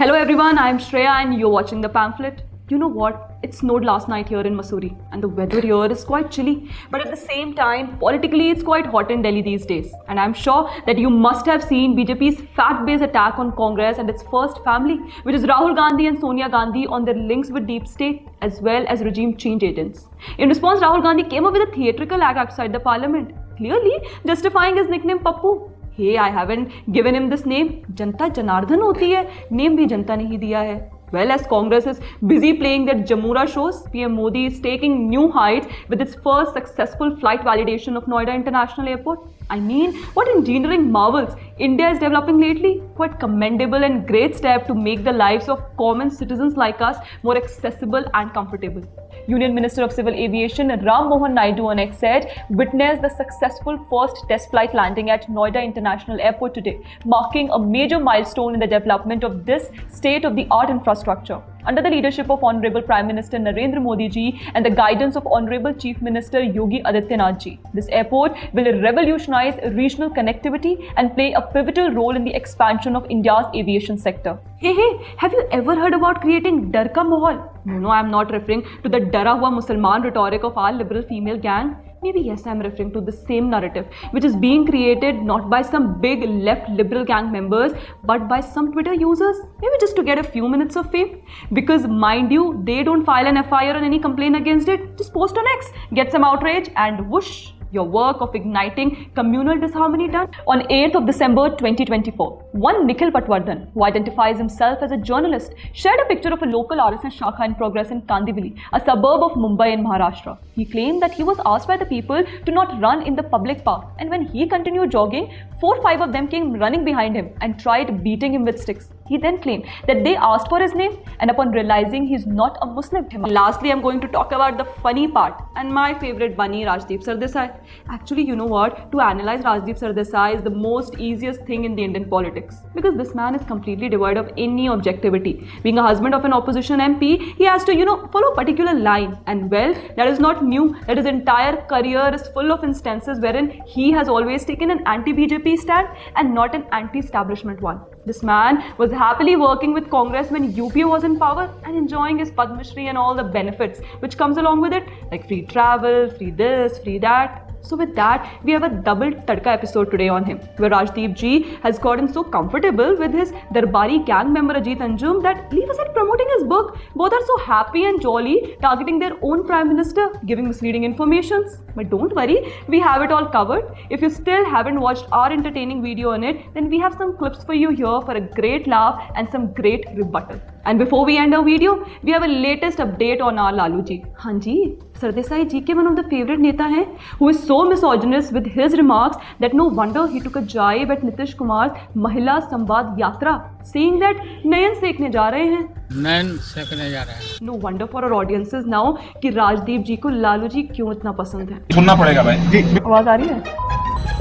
Hello everyone, I am Shreya and you're watching The Pamphlet. You know what? It snowed last night here in Mussoorie and the weather here is quite chilly. But at the same time, politically it's quite hot in Delhi these days. And I'm sure that you must have seen BJP's fact-based attack on Congress and its first family, which is Rahul Gandhi and Sonia Gandhi, on their links with deep state as well as regime change agents. In response, Rahul Gandhi came up with a theatrical act outside the parliament, clearly justifying his nickname Pappu. Hey, I haven't given him this name. Janta Janardhan hoti hai. Name bhi janta nahi diya hai. Well, as Congress is busy playing their Jamura shows, PM Modi is taking new heights with its first successful flight validation of Noida International Airport. I mean, what engineering marvels India is developing lately? Quite commendable and great step to make the lives of common citizens like us more accessible and comfortable. Union Minister of Civil Aviation Ram Mohan Naidu on X said, witnessed the successful first test flight landing at Noida International Airport today, marking a major milestone in the development of this state-of-the-art infrastructure. Under the leadership of Honorable Prime Minister Narendra Modi ji and the guidance of Honorable Chief Minister Yogi Adityanath ji, this airport will revolutionize regional connectivity and play a pivotal role in the expansion of India's aviation sector. Hey, have you ever heard about creating Dar Ka Mahal? No, I am not referring to the Dara Hua Musalman rhetoric of our liberal female gang. Maybe yes, I am referring to the same narrative which is being created not by some big left liberal gang members but by some Twitter users, maybe just to get a few minutes of fame. Because mind you, they don't file an FIR or any complaint against it, just post on X, get some outrage and whoosh, your work of igniting communal disharmony done. On 8th of December 2024, one Nikhil Patwardhan, who identifies himself as a journalist, shared a picture of a local RSS Shakha in progress in Kandivali, a suburb of Mumbai in Maharashtra. He claimed that he was asked by the people to not run in the public park, and when he continued jogging, 4-5 of them came running behind him and tried beating him with sticks. He then claimed that they asked for his name, and upon realizing he's not a Muslim. Lastly, I'm going to talk about the funny part and my favorite bunny, Rajdeep Sardesai. Actually, you know what? To analyze Rajdeep Sardesai is the most easiest thing in the Indian politics, because this man is completely devoid of any objectivity. Being a husband of an opposition MP, he has to, follow a particular line. And well, that is not new. That his entire career is full of instances wherein he has always taken an anti-BJP stand and not an anti-establishment one. This man was happily working with Congress when UPA was in power and enjoying his Padma Shri and all the benefits which comes along with it, like free travel, free this, free that. So with that, we have a double Tadka episode today on him, where Rajdeep ji has gotten so comfortable with his Darbari gang member Ajit Anjum that leave aside promoting his book. Both are so happy and jolly, targeting their own Prime Minister, giving misleading informations. But don't worry, we have it all covered. If you still haven't watched our entertaining video on it, then we have some clips for you here for a great laugh and some great rebuttal. And before we end our video, we have a latest update on our Lalu ji. हाँ जी, Sardesai ji ke one of the favorite neta hai, who is so misogynist with his remarks that no wonder he took a jibe at Nitish Kumar's Mahila Samvad Yatra, saying that Nayan sekne ja rahe hain. नयन सेकने जा रहा है. No wonder for our audiences now कि राजदीप जी को लालू जी क्यों इतना पसंद है. सुनना पड़ेगा भाई जी. आवाज आ रही है?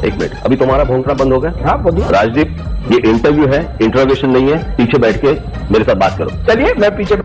एक मिनट, अभी तुम्हारा भौंकना बंद हो गया? हाँ बंद. राजदीप, ये इंटरव्यू है, इंट्रोगेशन नहीं है. पीछे बैठ के मेरे साथ बात करो. चलिए मैं पीछे